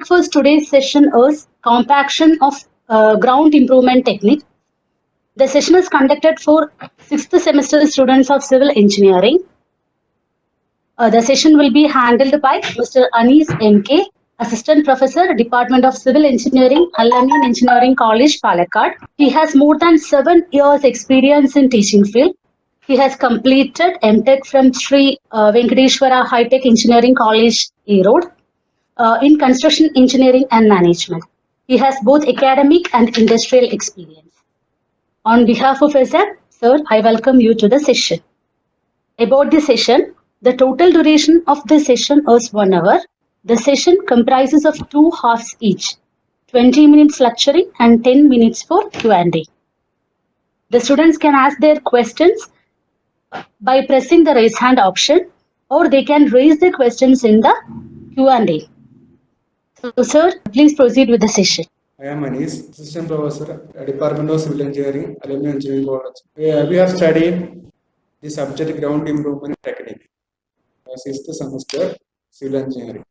topic for today's session is compaction of ground improvement technique. The session is conducted for 6th semester students of civil engineering. The session will be handled by Mr. Anis MK, Assistant Professor, Department of Civil Engineering, Al-Amin Engineering College, Palakkad. He has more than 7 years experience in teaching field. He has completed MTech from Sri Venkateshwara High Tech Engineering College, Erode, in construction engineering and management. He has both academic and industrial experience. On behalf of SR, sir, I welcome you to the session. About the session, the total duration of the session is 1 hour. The session comprises of 2 halves each, 20 minutes lecturing and 10 minutes for Q&A. The students can ask their questions by pressing the raise hand option, or they can raise their questions in the Q&A. So, sir, please proceed with the session. I am Anis, Assistant Professor at Department of Civil Engineering, Al-Amin Engineering College. We have studied the subject ground improvement technique, 6th semester civil engineering.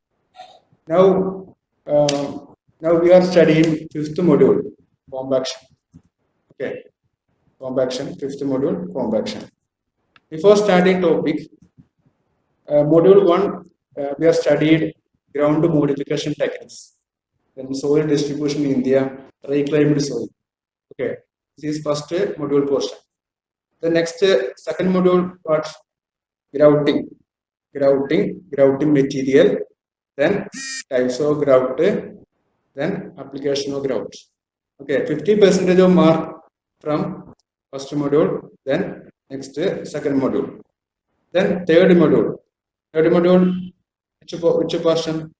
Now we are studying 5th module, compaction. Okay, compaction, 5th module, compaction. Before starting topic, module 1, we have studied ground modification techniques. Then soil distribution in India, reclaimed soil. Okay, this is first module portion. The next second module part, grouting material, then types of grout, then application of grout. Okay, 50% of mark from first module, then next second module. Then third module, which portion?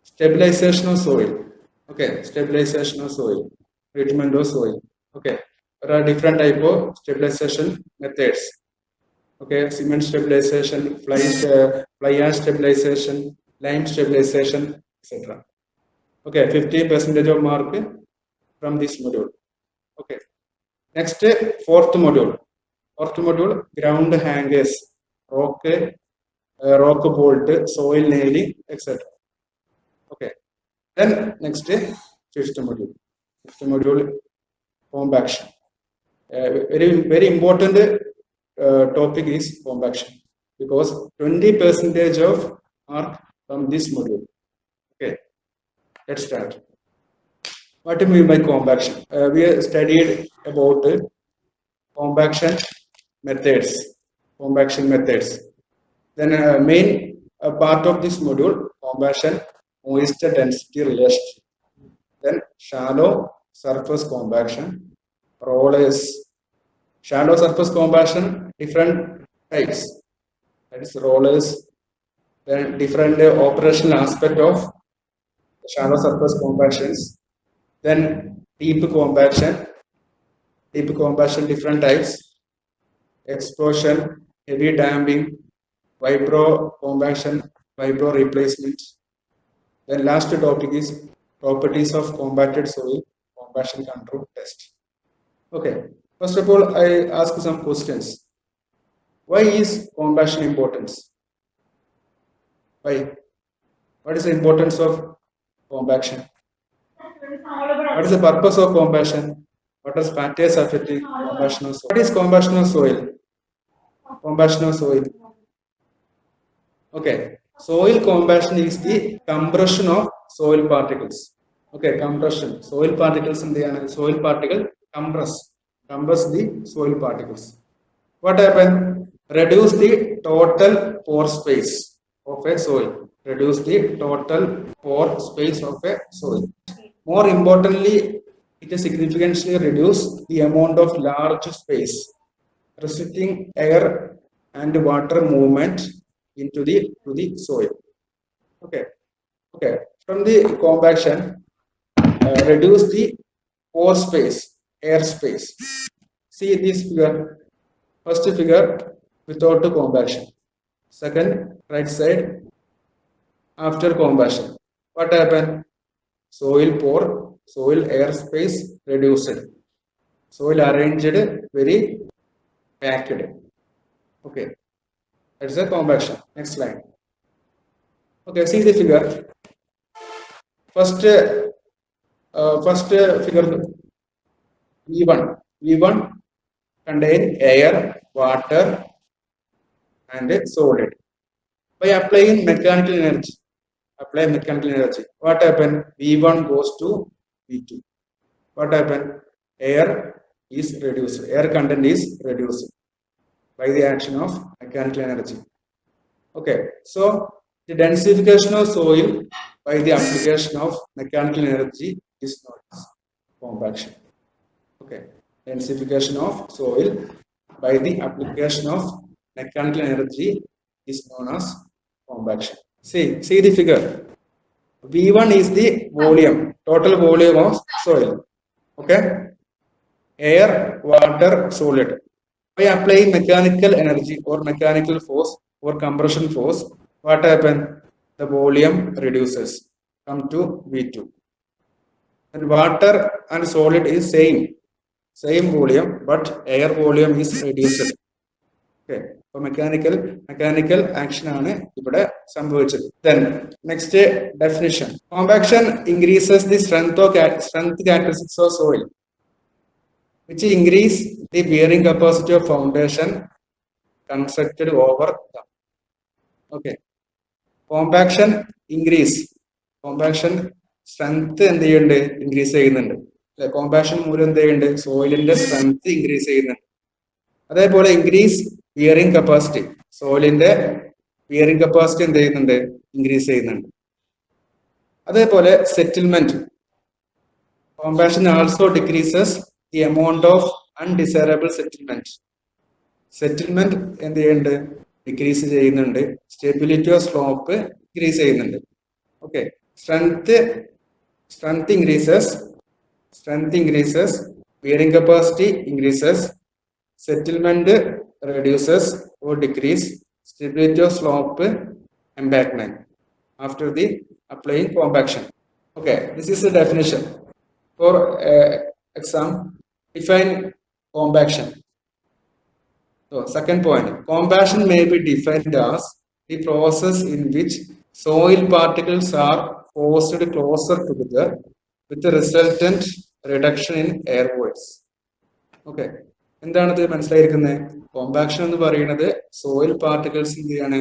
Stabilization of soil. Okay, stabilization of soil, treatment of soil. Okay, there are different type of stabilization methods. Okay, cement stabilization, fly ash stabilization, lime stabilization, etc. Okay, 50% of mark from this module. Okay, next fourth module, ground hangers, rock bolt, soil nailing, etc. Okay, then next fifth module, compaction. Very important topic is compaction, because 20% of mark from this module. Okay, let's start. What do you mean by compaction? We have studied about compaction methods. Then main part of this module, compaction, moisture density relation. Then shallow surface compaction, rollers. Shallow surface compaction, different types. That is rollers. Then different operational aspect of shallow surface compactions. Then deep compaction, different types. Explosion, heavy damping, vibro compaction, vibro replacement. Then last topic is properties of compacted soil, compaction control test. Okay, first of all, I ask some questions. Why is compaction important? Why? What is the importance of compaction? What is the purpose of compaction? What are factors affecting compaction of soil? What is compaction of soil? Okay, soil compaction is the compression of soil particles. Okay, compression. Soil particles in the soil particle compress the soil particles. What happens? Reduce the total pore space of a soil. More importantly, it significantly reduces the amount of large space, restricting air and water movement into the soil. Okay. From the compaction, reduce the pore space, air space. See this figure. First figure without the compaction. Second, right side after compaction. What happened? Soil pore, soil air space reduced. Soil arranged very packed. Okay, that's the compaction. Next slide. Okay, see the figure. first figure V1 contain air, water, and solid. By applying mechanical energy, what happens? V1 goes to V2. What happens? Air is reduced. Air content is reduced by the action of mechanical energy. Okay, so the densification of soil by the application of mechanical energy is known as compaction. Okay, densification of soil by the application of mechanical energy is known as compaction. See the figure. V1 is the volume, total volume of soil. Okay, air, water, solid. By applying mechanical energy or mechanical force or compression force, what happens? The volume reduces, come to V2. And water and solid is same volume, but air volume is reduced. Okay, so mechanical action ആണ് ഇവിടെ സംഭവിച്ചത്. Then next definition. Compaction increases the strength characteristics of soil, which increase the bearing capacity of foundation constructed over them. Okay, compaction strength എന്ത് ചെയ്യുന്നുണ്ട്? Increase ചെയ്യുന്നുണ്ട്. Compaction മൂലം എന്ത് ചെയ്യുന്നുണ്ട്? സോയിലിന്റെ strength increase ചെയ്യുന്നുണ്ട്. അതേപോലെ ഇൻക്രീസ് ബിയറിംഗ് കപ്പാസിറ്റി, സോയിലിന്റെ ബിയറിംഗ് കപ്പാസിറ്റി എന്ത് ചെയ്യുന്നുണ്ട്? ഇൻക്രീസ് ചെയ്യുന്നുണ്ട്. അതേപോലെ settlement, compaction also decreases the amount of undesirable settlement എന്ത് ചെയ്യുന്നുണ്ട്? ഡിക്രീസ് ചെയ്യുന്നുണ്ട്. സ്റ്റെബിലിറ്റി ഓഫ് സ്ലോപ്പ് ഇൻക്രീസ് ചെയ്യുന്നുണ്ട്. Okay, strength increases, bearing capacity increases, settlement reduces or decrease, stability of slope, embankment after the applying compaction. Okay, this is the definition. For exam, define compaction. So second point, compaction may be defined as the process in which soil particles are forced closer together with the resultant reduction in air voids. Okay, എന്താണത് മനസ്സിലായിരിക്കുന്നത്? Compaction എന്ന് പറയുന്നത് soil particles എന്ത് ചെയ്യാണ്?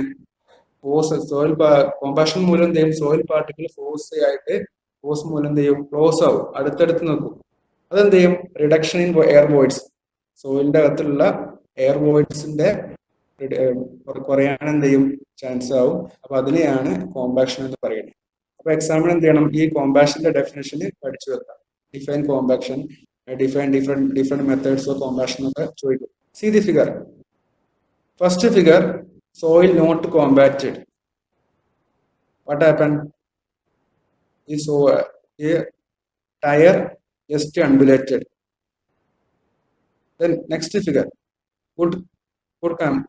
Compaction മൂലം എന്ത് ചെയ്യും? Soil particle force മൂലം എന്ത് ചെയ്യും? ക്ലോസ് ആവും, അടുത്തടുത്ത് നിൽക്കും. അതെന്ത് ചെയ്യും? റിഡക്ഷൻ ഇൻ എയർ വോയിഡ്സ്, സോയിലിന്റെ അകത്തുള്ള എയർ വോയിഡ്സിന്റെ കുറയാൻ എന്ത് ചെയ്യും? ചാൻസ് ആവും. അപ്പൊ അതിനെയാണ് കോമ്പാക്ഷൻ എന്ന് പറയുന്നത്. അപ്പൊ എക്സാമ്പിൾ എന്ത് ചെയ്യണം? ഈ കോമ്പാക്ഷന്റെ ഡെഫിനേഷന് പഠിച്ചു വെക്കാം. Define compaction, define different methods of compaction ഒക്കെ ചോദിക്കും. C the figure. First figure, soil not compacted. What happened? A tire just undulated. Then next figure, good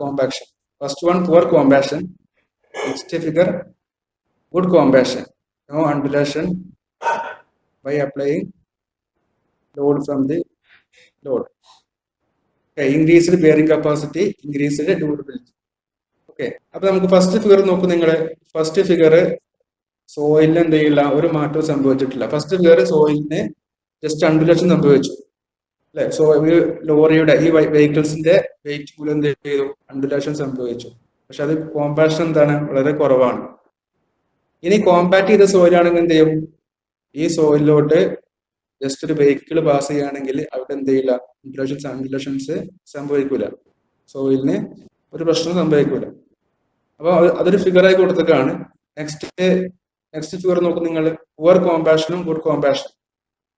compaction. First one, poor compaction. Next figure, good compaction, no undulation by applying load from the load. Okay, increased bearing capacity, increased durability. Okay, അപ്പൊ നമുക്ക് first figure നോക്കൂ. നിങ്ങള് first figure സോയിലിന് എന്ത് ചെയ്യില്ല, ഒരു മാറ്റവും സംഭവിച്ചിട്ടില്ല. First figure സോയിലിന് just അണ്ടുലേഷൻ സംഭവിച്ചു, അല്ലെ? സോ ഈ ലോറിയുടെ ഈ വെഹിക്കിൾസിന്റെ വെയിറ്റ് മൂലം എന്ത് ചെയ്തു? അണ്ടുലേഷൻ സംഭവിച്ചു. പക്ഷെ അത് കോമ്പാക്ഷൻ എന്താണ്? വളരെ കുറവാണ്. ഇനി കോമ്പാക്ട് ചെയ്ത സോയിലാണെങ്കിൽ എന്ത് ചെയ്യും? ഈ സോയിലിലോട്ട് ജസ്റ്റ് ഒരു വെഹിക്കിൾ പാസ് ചെയ്യുകയാണെങ്കിൽ അവിടെ എന്ത് ചെയ്യില്ല? അണ്ടുലേഷൻസ് സംഭവിക്കൂല, സോയിലിന് ഒരു പ്രശ്നം സംഭവിക്കൂല. അപ്പൊ അതൊരു ഫിഗറായി കൊടുത്തിട്ടാണ്. നെക്സ്റ്റ് ഫിഗർ നോക്കും നിങ്ങൾ. പുവർ കോമ്പാക്ഷനും ഗുഡ് കോമ്പാക്ഷനും.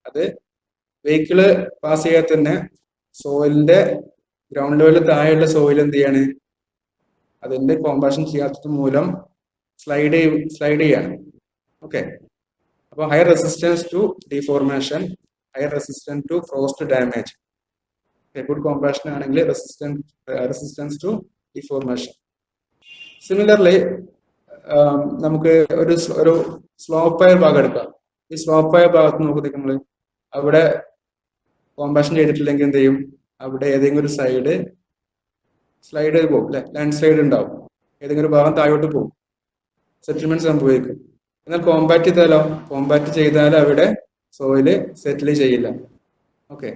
അത് വെഹിക്കിള് പാസ് ചെയ്യാതെ തന്നെ സോയിലിന്റെ ഗ്രൗണ്ട് ലെവലിൽ താഴെയുള്ള സോയിൽ എന്ത് ചെയ്യാണ്? അതിന്റെ കോമ്പാക്ഷൻ ചെയ്യാത്തത് മൂലം സ്ലൈഡ് ചെയ്യാണ്. ഓക്കെ, അപ്പൊ higher resistance to deformation, higher resistance to frost damage. Good compaction ആണെങ്കിൽ റെസിസ്റ്റൻസ് ടു ഡിഫോർമേഷൻ. സിമിലർലി നമുക്ക് ഒരു സ്ലോപ്പായ ഭാഗം എടുക്കാം. ഈ സ്ലോപ്പായ ഭാഗത്ത് നോക്കുന്നത് നമ്മൾ അവിടെ കോമ്പാക്ഷൻ ചെയ്തിട്ടില്ലെങ്കിൽ എന്ത് ചെയ്യും? അവിടെ ഏതെങ്കിലും ഒരു സൈഡ് സ്ലൈഡ് പോകും, അല്ലെ? ലാൻഡ് സ്ലൈഡ് ഉണ്ടാവും, ഏതെങ്കിലും ഒരു ഭാഗം താഴോട്ട് പോകും, സെറ്റിൽമെന്റ് സംഭവിക്കും. എന്നാൽ കോമ്പാക്ട് ചെയ്താൽ അവിടെ സോയില് സെറ്റിൽ ചെയ്യില്ല. ഓക്കെ,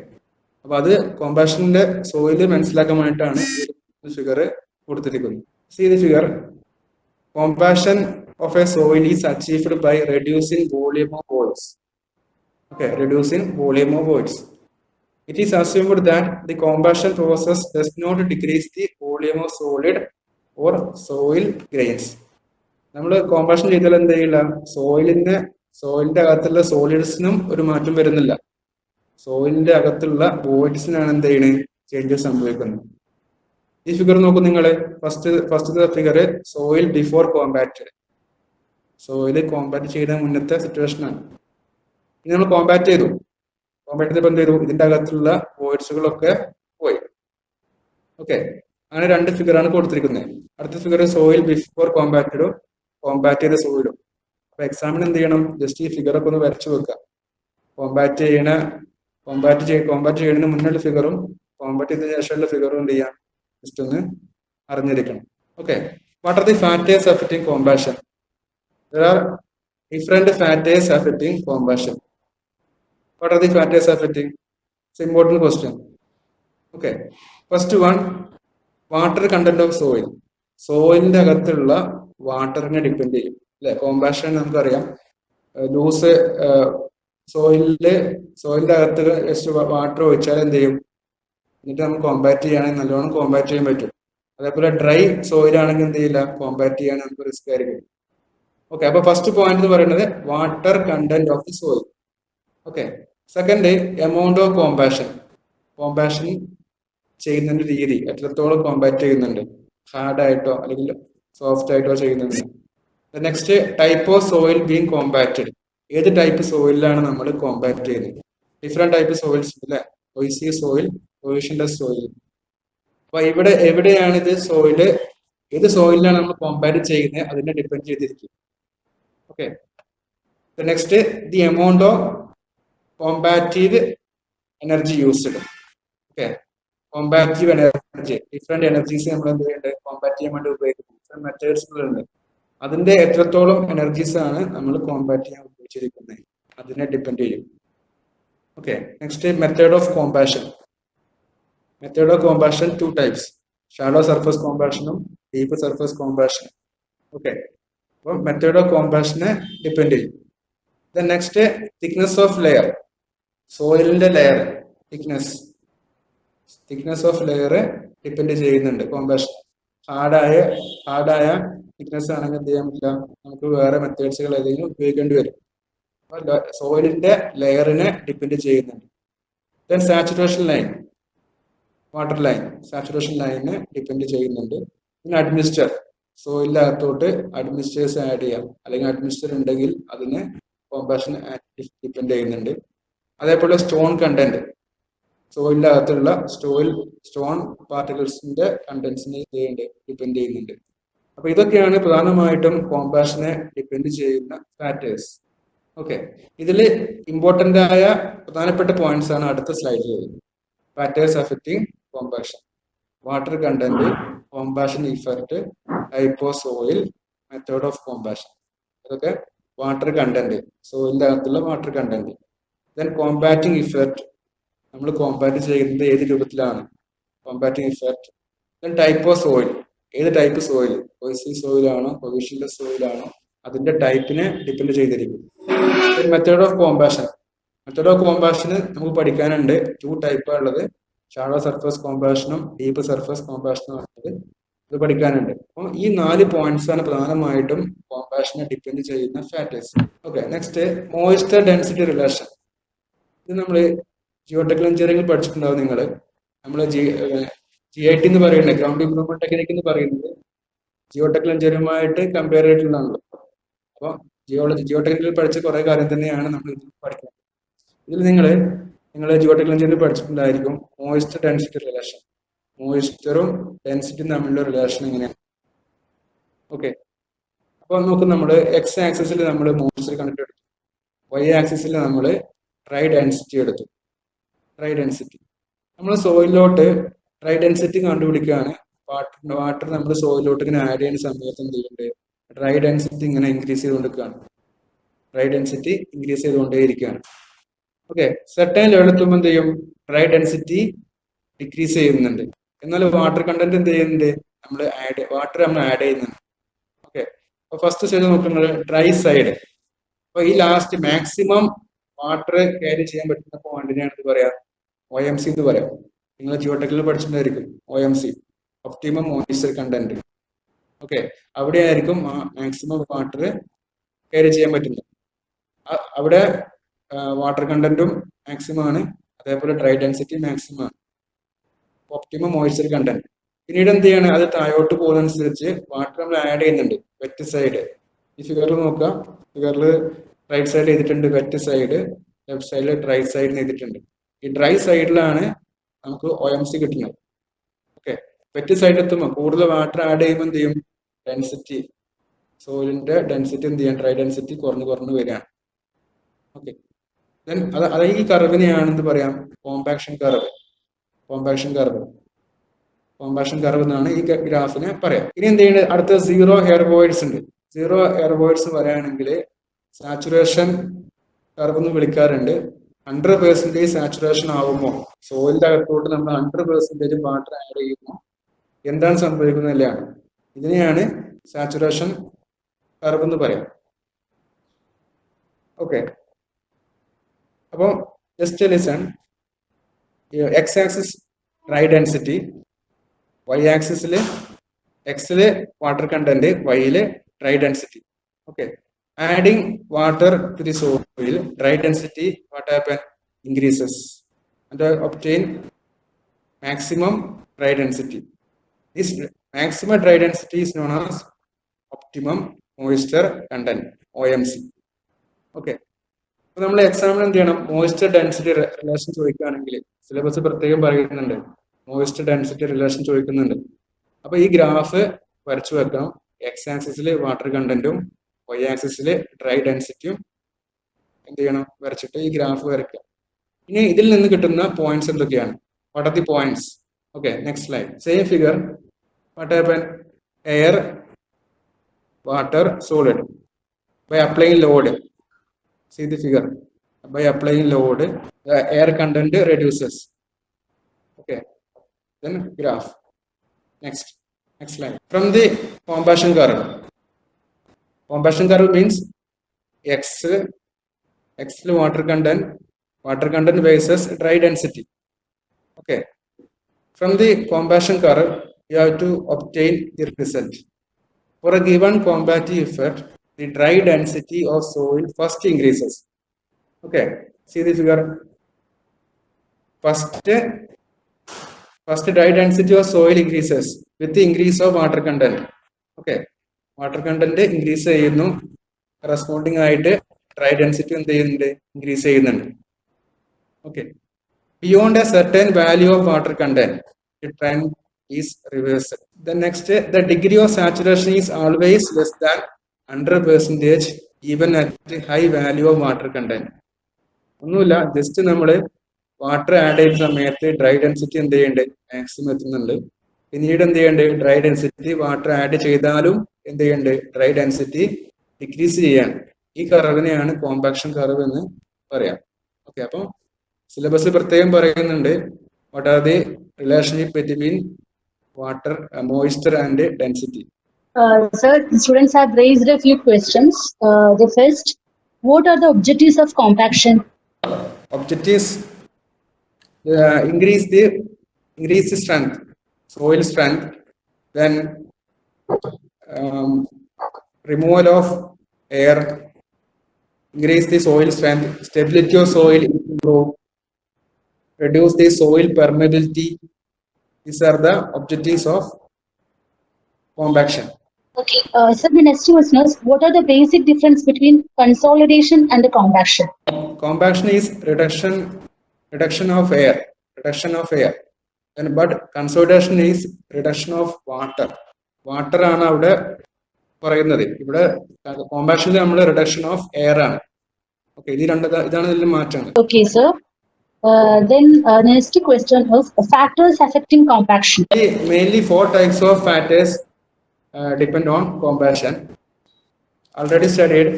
അപ്പൊ അത് കോമ്പാക്ഷന്റെ സോയില് മനസ്സിലാക്കാൻ വേണ്ടിയിട്ടാണ് ഫിഗർ കൊടുത്തിരിക്കുന്നത്. See the figure. Compaction of a soil is achieved by reducing volume of voids. Okay, reducing volume of voids. It is assumed that the compaction process does not decrease the volume of solid or soil grains. നമ്മൾ കോമ്പാഷൻ ചെയ്താൽ എന്ത് ചെയ്യില്ല, സോയിലിന്റെ അകത്തുള്ള സോളിഡ്സിനും ഒരു മാറ്റം വരുന്നില്ല. സോയിലിന്റെ അകത്തുള്ള വോയിഡ്സിനാണ് എന്ത് ചെയ്യുന്നത്, ചേഞ്ചസ് സംഭവിക്കുന്നത്. ഈ ഫിഗർ നോക്കൂ നിങ്ങൾ. First figure soil before compact. Soil compact ചെയ്ത മുന്നത്തെ സിറ്റുവേഷൻ ആണ്. ഇനി നമ്മൾ കോമ്പാക്ട് ചെയ്തു. കോമ്പാക്ട് ചെയ്തപ്പോൾ എന്ത് ചെയ്തു, ഇതിന്റെ അകത്തുള്ള വോയിഡ്സുകളൊക്കെ പോയി. ഓക്കെ, അങ്ങനെ രണ്ട് ഫിഗറാണ് കൊടുത്തിരിക്കുന്നത്. അടുത്ത ഫിഗർ സോയിൽ ബിഫോർ കോമ്പാക്റ്റഡും കോമ്പാക്ട് ചെയ്ത സോയിലും. അപ്പൊ എക്സാമിന് എന്ത് ചെയ്യണം, ജസ്റ്റ് ഈ ഫിഗറൊക്കെ ഒന്ന് വരച്ചു വെക്കുക. കോമ്പാക്ട് ചെയ്യുന്നതിന് മുന്നുള്ള ഫിഗറും കോമ്പാക്ട് ചെയ്തതിനു ശേഷമുള്ള ഫിഗറും എന്ത് ചെയ്യാം, ജസ്റ്റ് ഒന്ന് അറിഞ്ഞിരിക്കണം. Okay, what are the factors affecting compaction? There are different factors affecting compaction. What are the factors affecting? It's an important question. Okay, first one, water content of soil. സോയിലിന്റെ അകത്തുള്ള വാട്ടറിനെ depend ചെയ്യും അല്ലെ. കോമ്പാഷൻ നമുക്കറിയാം, loose സോയിലിന്റെ അകത്ത് just water ഒഴിച്ചാൽ എന്ത് ചെയ്യും, എന്നിട്ട് നമുക്ക് കോമ്പാക്ട് ചെയ്യുകയാണെങ്കിൽ നല്ലോണം കോമ്പാക്ട് ചെയ്യാൻ പറ്റും. അതേപോലെ ഡ്രൈ സോയിൽ ആണെങ്കിൽ എന്ത് ചെയ്യില്ല, കോമ്പാക്ട് ചെയ്യാൻ നമുക്ക് റിസ്ക് ആയിരിക്കും. ഓക്കെ, അപ്പൊ ഫസ്റ്റ് പോയിന്റ് എന്ന് പറയുന്നത് water content of the soil. Okay, second amount of compaction. Compaction ചെയ്യുന്നതിന്റെ രീതി, എത്രത്തോളം കോമ്പാക്ട് ചെയ്യുന്നുണ്ട്, ഹാർഡ് ആയിട്ടോ അല്ലെങ്കിൽ സോഫ്റ്റ് ആയിട്ടോ ചെയ്യുന്നുണ്ട്. Next type of soil being compacted. ഏത് ടൈപ്പ് സോയിലാണ് നമ്മൾ കോമ്പാക്ട് ചെയ്യുന്നത്? ഡിഫറെന്റ് ടൈപ്പ് സോയിൽസ് അല്ലെ, ഒയ്സി സോയിൽ, ഒയിഷ്യൻലെസ് സോയിൽ. അപ്പൊ എവിടെയാണ് ഇത് സോയില്, ഏത് സോയിലാണ് നമ്മൾ കോമ്പാക്ട് ചെയ്യുന്നത് അതിനെ ഡിപ്പെൻഡ് ചെയ്തിരിക്കും. Okay. The next, the amount of combative energy used. Okay. Combative energy, different energies നമ്മൾ എന്ത് ചെയ്യുന്നുണ്ട്, കോമ്പാക്ട് ചെയ്യാൻ വേണ്ടി ഉപയോഗിക്കുന്നത് മെത്തേഡ്സുകളുണ്ട്. അതിന്റെ എത്രത്തോളം എനർജീസ് ആണ് നമ്മൾ കോമ്പാക്ട് ചെയ്യാൻ ഉപയോഗിച്ചിരിക്കുന്നത് അതിനെ ഡിപ്പെൻഡ് ചെയ്യും. Okay, next method of compaction. Method of compaction two types, shallow surface കോമ്പാഷനും ഡീപ്പ് സർഫസ് കോമ്പാഷനും. ഓക്കെ, അപ്പോൾ മെത്തേഡ് ഓഫ് കോമ്പാഷനെ ഡിപ്പെൻഡ് ചെയ്യും. Next thickness of layer. സോയിലിന്റെ layer thickness of layer depend ചെയ്യുന്നുണ്ട് കോമ്പാഷൻ. ഹാർഡായ തിക്നെസ് ആണെങ്കിൽ എന്ത് ചെയ്യാൻ പറ്റില്ല, നമുക്ക് വേറെ മെത്തേഡ്സുകൾ ഏതെങ്കിലും ഉപയോഗിക്കേണ്ടി വരും. സോയിലിന്റെ ലെയറിനെ ഡിപ്പെൻഡ് ചെയ്യുന്നുണ്ട്. Then saturation line, water line, saturation ലൈനിനെ ഡിപ്പെൻഡ് ചെയ്യുന്നുണ്ട്. പിന്നെ അഡ്മിനിസ്റ്റർ, സോയിലിന്റെ അകത്തോട്ട് അഡ്മിനിസ്റ്റേഴ്സ് ആഡ് ചെയ്യാം, അല്ലെങ്കിൽ അഡ്മിനിസ്റ്റർ ഉണ്ടെങ്കിൽ അതിന് കോമ്പാഷൻ ഡിപ്പെൻഡ് ചെയ്യുന്നുണ്ട്. അതേപോലെ സ്റ്റോൺ കണ്ടന്റ്, സോയിലിന്റെ അകത്തുള്ള സ്റ്റോൺ പാർട്ടിക്കിൾസിന്റെ കണ്ടന്റ്സിനെ ഡിപ്പെൻഡ് ചെയ്യുന്നുണ്ട്. അപ്പൊ ഇതൊക്കെയാണ് പ്രധാനമായിട്ടും കോമ്പാഷനെ ഡിപ്പെൻഡ് ചെയ്യുന്ന ഫാക്ടേഴ്സ്. ഓക്കെ, ഇതിൽ ഇമ്പോർട്ടന്റ് ആയ പ്രധാനപ്പെട്ട പോയിന്റ്സ് ആണ് അടുത്ത സ്ലൈഡിൽ വരുന്നത്. Factors affecting compaction, water content, compaction effect, type of soil, method of compaction. ഇതൊക്കെ വാട്ടർ കണ്ടന്റ്, സോയിലിന്റെ അകത്തുള്ള water content. Then compacting effect, നമ്മൾ കോമ്പാക്ട് ചെയ്യുന്നത് ഏത് രൂപത്തിലാണ്, compacting effect. Then type of soil, ഏത് ടൈപ്പ് സോയിൽ, ഒയ്സി സോയിലാണോ ഒയിഷ്യൻലെസ് സോയിലാണോ അതിന്റെ ടൈപ്പിനെ ഡിപ്പെൻഡ് ചെയ്തിരിക്കും. Then method of compaction. Method of കോമ്പാഷന് നമുക്ക് പഠിക്കാനുണ്ട്, 2 ടൈപ്പാണ് ഉള്ളത്, ഷാലോ സർഫസ് കോമ്പാഷനും ഡീപ്പ് സർഫസ് കോമ്പാഷനും ആണുള്ളത്. ഇത് പഠിക്കാനുണ്ട്. അപ്പോൾ ഈ 4 പോയിന്റ്സ് ആണ് പ്രധാനമായിട്ടും കോമ്പാഷനെ ഡിപ്പെൻഡ് ചെയ്യുന്ന factors. Okay, next moisture density relation. ഇത് നമ്മൾ ജിയോടെക്നിക്കൽ എഞ്ചിനീയറിംഗിൽ പഠിച്ചിട്ടുണ്ടാവും നിങ്ങൾ. നമ്മൾ GIT എന്ന് പറയുന്നത്, ഗ്രൗണ്ട് ഇംപ്രൂവ്മെന്റ് ടെക്നിക് എന്ന് പറയുന്നത് ജിയോടെക്നിക്കൽ എഞ്ചിനീയറുമായിട്ട് കമ്പയർ ചെയ്തിട്ടുള്ളതാണല്ലോ. അപ്പോൾ ജിയോടെക്നിക്കൽ പഠിച്ച കുറെ കാര്യം തന്നെയാണ് നമ്മൾ ഇതിൽ പഠിക്കുന്നത്. ഇതിൽ നിങ്ങൾ ജിയോടെക്നിക്കൽ എഞ്ചിനീയറിംഗ് പഠിച്ചിട്ടുണ്ടായിരിക്കും മോയ്സ്ചർ ഡെൻസിറ്റി റിലേഷൻ. മോയ്സ്ചറും ഡെൻസിറ്റിയും തമ്മിലുള്ള റിലേഷൻ എങ്ങനെയാണ്? ഓക്കെ, അപ്പൊ നോക്ക്, നമ്മൾ എക്സ് ആക്സിസിൽ നമ്മൾ മോയ്സ്ചർ കണക്ട് എടുത്തു, വൈ ആക്സിസിൽ നമ്മൾ ഡ്രൈ ഡെൻസിറ്റി എടുത്തു. ഡ്രൈ ഡെൻസിറ്റി നമ്മൾ സോയിലോട്ട് ഡ്രൈ ഡെൻസിറ്റി കണ്ടുപിടിക്കുകയാണ്. വാട്ടർ നമ്മൾ സോയിലോട്ട് ഇങ്ങനെ ആഡ് ചെയ്യുന്ന സമയത്ത് എന്ത് ചെയ്യുന്നുണ്ട്, ഡ്രൈ ഡെൻസിറ്റി ഇങ്ങനെ ഇൻക്രീസ് ചെയ്തുകൊണ്ടിരിക്കുകയാണ്. ഡ്രൈ ഡെൻസിറ്റി ഇൻക്രീസ് ചെയ്തുകൊണ്ടേയിരിക്കുകയാണ്. ഓക്കെ, സെർട്ടൈൻ ലെവൽ എത്തുമ്പോൾ എന്ത് ചെയ്യും? ഡ്രൈ ഡെൻസിറ്റി ഡിക്രീസ് ചെയ്യുന്നുണ്ട്. എന്നാൽ വാട്ടർ കണ്ടന്റ് എന്ത് ചെയ്യുന്നുണ്ട്? വാട്ടർ നമ്മൾ ആഡ് ചെയ്യുന്നുണ്ട്. ഓക്കെ, അപ്പൊ ഫസ്റ്റ് സൈഡ് നോക്കുന്നത് ഡ്രൈ സൈഡ്. അപ്പൊ ഈ ലാസ്റ്റ് മാക്സിമം വാട്ടർ ക്യാരി ചെയ്യാൻ പറ്റുന്ന ക്വാണ്ടിറ്റിയാണ് എന്ത് പറയാ? OMC എന്ന് പറയാം. നിങ്ങൾ ജിയോടെക്കിൽ പഠിച്ചിട്ടുണ്ടായിരിക്കും OMC, optimum moisture content. Okay, അവിടെ ആയിരിക്കും മാക്സിമം വാട്ടർ ക്യാരി ചെയ്യാൻ പറ്റുന്നത്. അവിടെ വാട്ടർ കണ്ടന്റും മാക്സിമം ആണ്, അതേപോലെ ഡ്രൈ ഡെൻസിറ്റി മാക്സിമം ആണ്, ഒപ്റ്റിമം മോയ്സ്ചർ കണ്ടന്റ്. പിന്നീട് എന്ത് ചെയ്യാണ്? അത് താഴോട്ട് പോകുന്നതനുസരിച്ച് വാട്ടർ നമ്മൾ ആഡ് ചെയ്യുന്നുണ്ട്. വെറ്റ് സൈഡ് ഈ ഫിഗറിൽ നോക്കുക. ഫിഗറിൽ റൈറ്റ് സൈഡ് ചെയ്തിട്ടുണ്ട് വെറ്റ് സൈഡ്, ലെഫ്റ്റ് സൈഡിൽ ഡ്രൈ സൈഡ് ചെയ്തിട്ടുണ്ട്. ഈ ഡ്രൈ സൈഡിലാണ് നമുക്ക് OMC കിട്ടുന്നത്. ഓക്കെ, വെറ്റ് സൈഡ് എത്തുമ്പോൾ കൂടുതൽ വാട്ടർ ആഡ് ചെയ്യുമ്പോൾ എന്ത് ചെയ്യും? ഡെൻസിറ്റി, സോയിലിന്റെ ഡെൻസിറ്റി എന്ത് ചെയ്യാം? ഡ്രൈ ഡെൻസിറ്റി കുറഞ്ഞു വരികയാണ്. ഓക്കെ, ദെൻ അത് ഈ കർവിനെയാണ് എന്ത് പറയാം? Compaction curve. കോമ്പാക്ഷൻ കർവ് എന്നാണ് ഈ ഗ്രാഫിനെ പറയാം. ഇനി എന്ത് ചെയ്യുന്നത്? അടുത്ത സീറോ എയർ വോയിഡ്സ് ഉണ്ട്. സീറോ എയർ വോയിഡ്സ് പറയുകയാണെങ്കിൽ സാച്ചുറേഷൻ കർവ് എന്ന് വിളിക്കാറുണ്ട്. 100% സാച്ചുറേഷൻ ആവുമ്പോൾ, സോയിലിന്റെ അകത്തോട്ട് നമ്മൾ 100% വാട്ടർ ആഡ് ചെയ്യുമ്പോൾ എന്താണ് സംഭവിക്കുന്നതല്ലാണ്. ഇതിനെയാണ് സാച്ചുറേഷൻ കർവ് എന്ന് പറയാം. ഓക്കെ, അപ്പോൾ just listen. X axis dry density, Y ആക്സിസിൽ എക്സില് വാട്ടർ കണ്ടന്റ്, വൈയില് dry density. Okay, adding water to the soil, dry density, what happen? Increases and obtain maximum dry density. This maximum dry density is known as optimum moisture content, OMC. Okay, അപ്പോൾ നമ്മൾ എക്സാമിന് എന്ത് ചെയ്യണം? Moisture density relation ചോദിക്കുകയാണെങ്കിൽ syllabus പ്രത്യേകം പറയുന്നുണ്ട്, moisture density relation ചോദിക്കുന്നുണ്ട്. അപ്പൊ ഈ ഗ്രാഫ് വരച്ചു വെക്കണം. എക്സ് ആക്സിസിൽ വാട്ടർ കണ്ടന്റും Y ആക്സിസിൽ ഡ്രൈ ഡെൻസിറ്റിയും എന്ത് ചെയ്യണം? വരച്ചിട്ട് ഈ ഗ്രാഫ് വരയ്ക്കുക. ഇനി ഇതിൽ നിന്ന് കിട്ടുന്ന പോയിന്റ്സ് എന്തൊക്കെയാണ്? What are the points? Okay, next slide. Same figure. What happen? Air, water, solid. By applying load, see the figure, by applying load the air content reduces. Okay, then graph. Next slide. From the combustion curve. Combustion curve means x water content versus dry density. Okay, from the combustion curve you have to obtain the result. For a given combative effect, the dry density of soil first increases. Okay, see the figure. First dry density of soil increases with the increase of water content. Okay, water content increase ചെയ്യുന്നു, corresponding ആയിട്ട് dry density എന്ത് ചെയ്യുന്നുണ്ട്? increase ചെയ്യുന്നുണ്ട്. Okay, beyond a certain value of water content, the trend is reversed. The next, the degree of saturation is always less than 100% even at the high value of water content. ഒന്നുമില്ല, just നമ്മൾ water add ചെയ്യുന്ന സമയത്ത് dry density എന്ത് ചെയ്യണ്ടേ? Maximum എത്തുന്നുണ്ട്. പിന്നീട് എന്ത് ചെയ്യണ്ടേ? ഡ്രൈ ഡെൻസിറ്റി വാട്ടർ ആഡ് ചെയ്താലും എന്ത് ചെയ്യണ്ടേ? ഡ്രൈ ഡെൻസിറ്റി ഡിക്രീസ് ചെയ്യാണ്. ഈ കർവിനെയാണ് കോമ്പാക്ഷൻ കർവ് എന്ന് പറയാം. ഓക്കെ, അപ്പം സിലബസ് പ്രത്യേകം പറയുന്നുണ്ട് what are the relationship between water, moisture and density. Sir, the students have raised a few questions. The first, what are the objectives of compaction? Objectives: increase the strength, soil strength, then removal of air, increase the soil strength, stability of soil improve, reduce the soil permeability. These are the objectives of compaction. Okay, sir, the next question is, what are the basic difference between consolidation and the compaction? Compaction is reduction of air, and but consolidation is reduction of water. Water ആണ് അവിടെ പറയുന്നത്. ഇവിടെ കോമ്പാക്ഷനിൽ നമ്മൾ reduction of air ആണ്. Okay, ഇതാണ് ഇതിൽ മാറ്റം. Okay, sir. Then next question is factors affecting compaction. Mainly 4 types of factors depend on compaction. Already studied.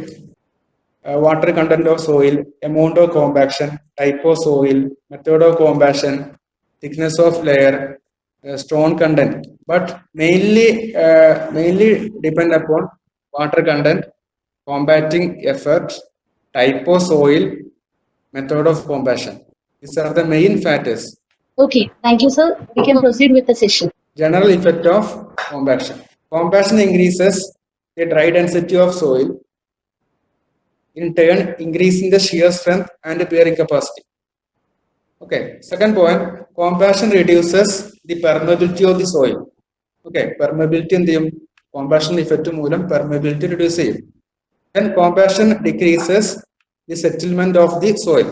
water content of soil, amount of compaction, type of soil, method of compaction, thickness of layer, stone content. But mainly depend upon water content, combating effort, type of soil, method of compaction. These are the main factors. Okay, thank you, sir. We can proceed with the session. General effect of compaction. Compaction increases the dry density of soil, in turn increasing the shear strength and bearing capacity. Okay, second point, compaction reduces the permeability of the soil. Okay, permeability in the compaction effect മൂലം permeability reduce ചെയ്യും. Then compaction decreases the settlement of the soil.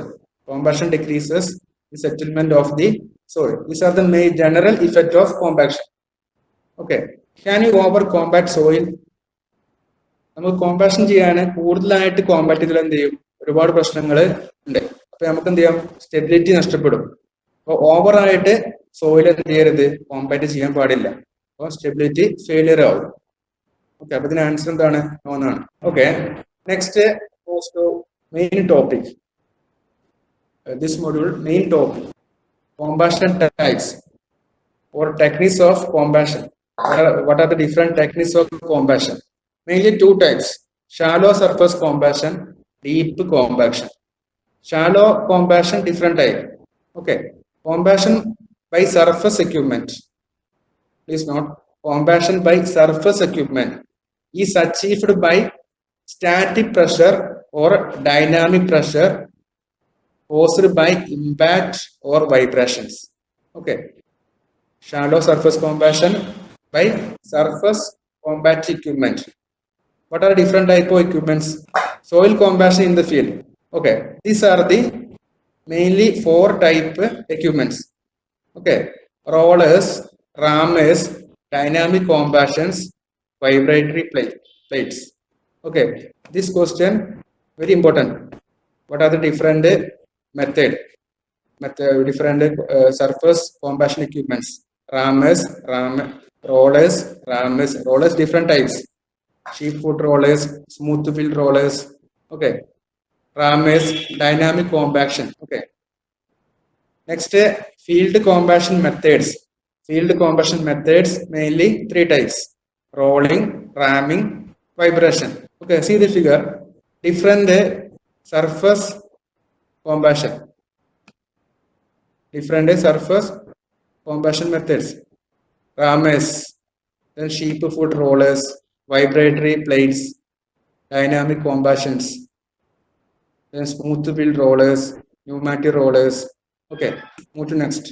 Compaction decreases the settlement of the soil. These are the main general effect of compaction. Okay, can you over compact soil? നമുക്ക് compaction ചെയ്യാൻ കൂടുതലായിട്ട് compact ചെയ്താൽ എന്ത് ചെയ്യും, ഒരുപാട് പ്രശ്നങ്ങൾ ഉണ്ട്. അപ്പൊ നമുക്ക് എന്ത് ചെയ്യാം, സ്റ്റെബിലിറ്റി നഷ്ടപ്പെടും. അപ്പൊ ഓവറായിട്ട് സോയിൽ എന്ത് ചെയ്യരുത്, കോമ്പാക്ട് ചെയ്യാൻ പാടില്ല. അപ്പൊ സ്റ്റെബിലിറ്റി ഫെയിലിയർ ആവും. ഓക്കെ, അപ്പൊ ഇതിന് ആൻസർ എന്താണ്, നോന്നാണ്. Okay, next main topic, this module main topic, compaction types or techniques of compaction. What are the different techniques of compaction? Mainly two types: shallow surface compaction, deep compaction. Shallow compaction different type. Okay, compaction by surface equipment. Please note, compaction by surface equipment is achieved by static pressure or dynamic pressure caused by impact or vibrations. Okay, shallow surface compaction by surface compact equipment. What are different type of equipments? Soil compaction in the field. Okay, these are the mainly four type equipments. Okay, rollers, rammers, dynamic compactions, vibratory plates. Okay, this question very important. What are the different different surface compaction equipments? Rollers, different types: sheep foot rollers, smooth field rollers. Okay, rammers, dynamic compaction. Okay, next, field compaction methods. Field compaction methods mainly three types: rolling, ramming, vibration. Okay, see the figure, different surface compaction, different surface compaction methods: rammers, then sheep foot rollers, vibratory plates, dynamic compactions, then smooth field rollers, pneumatic rollers. Okay, move to next.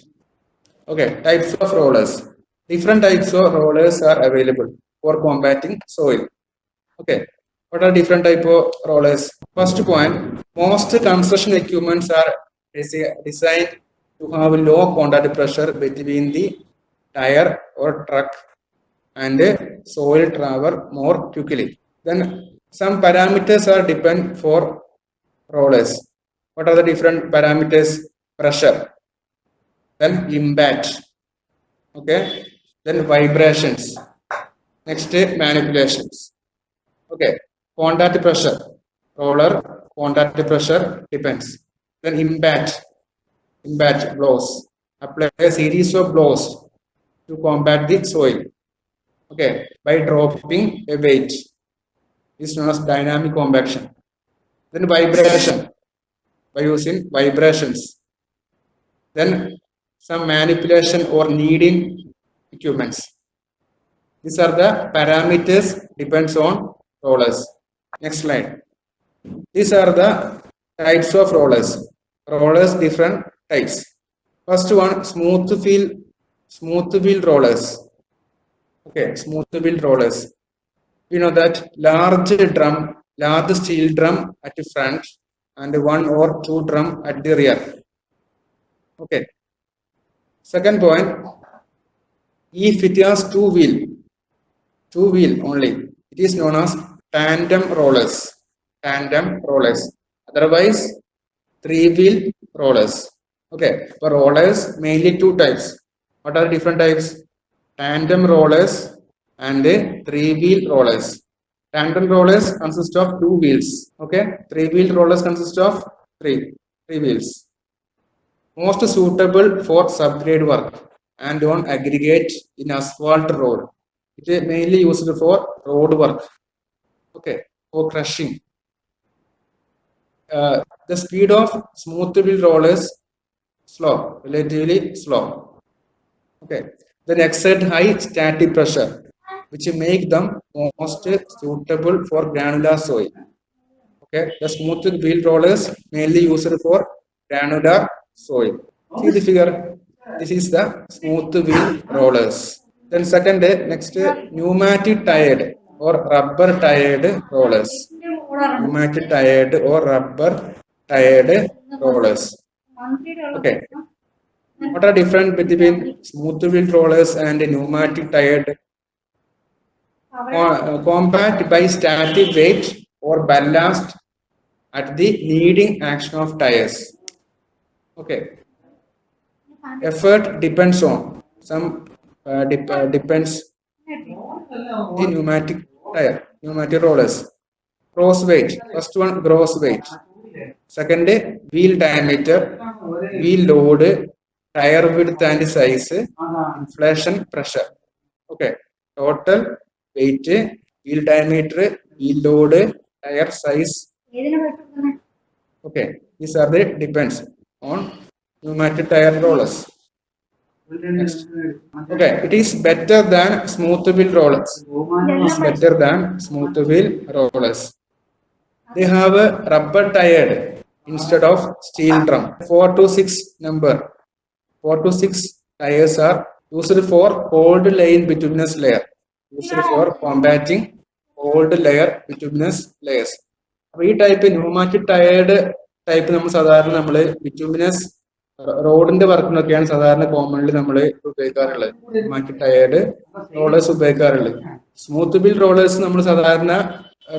Okay, types of rollers. Different types of rollers are available for compacting soil. Okay, what are different type of rollers? First point, most construction equipments are designed to have low contact pressure between the tire or truck and soil travel more quickly. Then some parameters are depend for rollers. What are the different parameters? Pressure, then impact, okay, then vibrations, next manipulations. Okay, contact pressure, roller contact pressure depends. Then impact blows, apply a series of blows to combat the soil. Okay, by dropping a weight, is known as dynamic compaction. Then vibration, by using vibrations. Then some manipulation or kneading equipments. These are the parameters depends on rollers. Next slide. These are the types of rollers. Rollers different types. First one, smooth field rollers. Okay, smooth field rollers. You know that large steel drum at the front and one or two drum at the rear. Okay. Second point, if it has two wheel only, it is known as tandem rollers. Otherwise, three wheel rollers. Okay, for rollers mainly two types. What are different types? Tandem rollers and three wheel rollers. Tandem rollers consist of 2 wheels. Okay, 3-wheel rollers consist of three wheels. Most suitable for subgrade work and on aggregate in asphalt road. It is mainly used for road work. Okay, for crushing. The speed of smooth wheel rollers slow, relatively slow. Okay, then exert high static pressure, which make them most suitable for granular soil. Okay, the smooth wheel rollers mainly used for granular soil. See the figure. This is the smooth wheel rollers. Then second, next pneumatic tired or rubber tired rollers. Pneumatic tired or rubber tired rollers. Okay. What are different between smooth wheel rollers and pneumatic tired? Compact by static weight or ballast at the leading action of tires. Okay. Effort depends on some depends the pneumatic rollers. Gross weight. First one, gross weight. Second, wheel diameter, wheel load, tire width and size, inflation pressure. Okay. Total weight, wheel diameter, wheel load, tire size. Okay. These are the depends on pneumatic tire rollers. Next. Okay, it is better than smooth wheel rollers. It is better than smooth wheel rollers. They have a rubber tired instead of steel drum. 4 to 6 number. 4 to 6 tires are used for cold line bituminous layer. Used for combating cold layer bituminous layers. അപ്പോൾ ഈ type pneumatic tired type നമ്മൾ സാധാരണ നമ്മൾ bituminous റോഡിന്റെ വർക്കിനൊക്കെയാണ് സാധാരണ commonly നമ്മൾ ഉപയോഗിക്കാറുള്ളത്. Pneumatic tired rollers ഉപയോഗിക്കാറുള്ളത്. സ്മൂത്ത് ബിൽ റോളേഴ്സ് നമ്മൾ സാധാരണ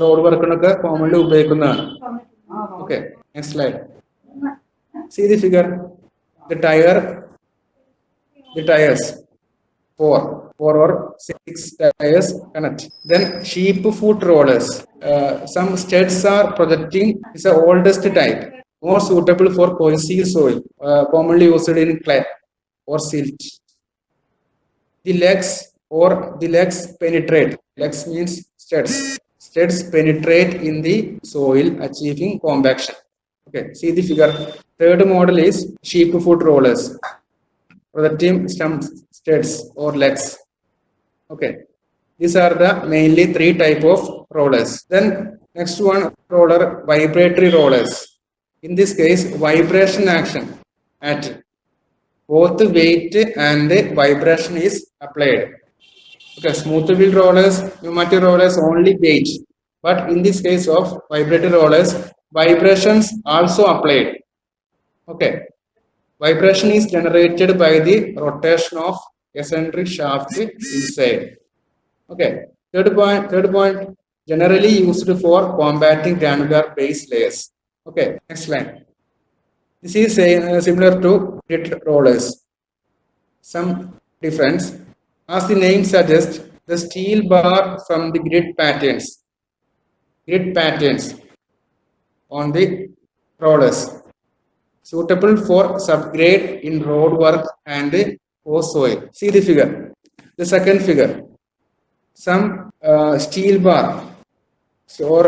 റോഡ് വർക്കിനൊക്കെ കോമൺലി ഉപയോഗിക്കുന്നതാണ്. Okay, next slide. See the figure. The tires, four or 6 tires connect. Then sheep foot rollers. Some studs are projecting. Is the oldest type, more suitable for cohesive soil, commonly used in clay or silt. The legs penetrate. Legs means studs. Studs penetrate in the soil, achieving compaction. Okay, see the figure. Third model is sheep foot rollers. Projecting stump studs or legs. Okay, these are the mainly 3 type of rollers. Then next one, roller vibratory rollers. In this case, vibration action at both weight and vibration is applied. Okay, smooth wheel rollers, pneumatic rollers only weight, but in this case of vibratory rollers, vibrations also applied. Okay, vibration is generated by the rotation of eccentric shaft inside. Okay, third point, generally used for combating granular base layers. Okay, next slide. This is similar to grit rollers. Some difference, as the name suggests, the steel bar from the grit patterns on the rollers, suitable for subgrade in road work and for soil. See the figure. The second figure, some steel bar or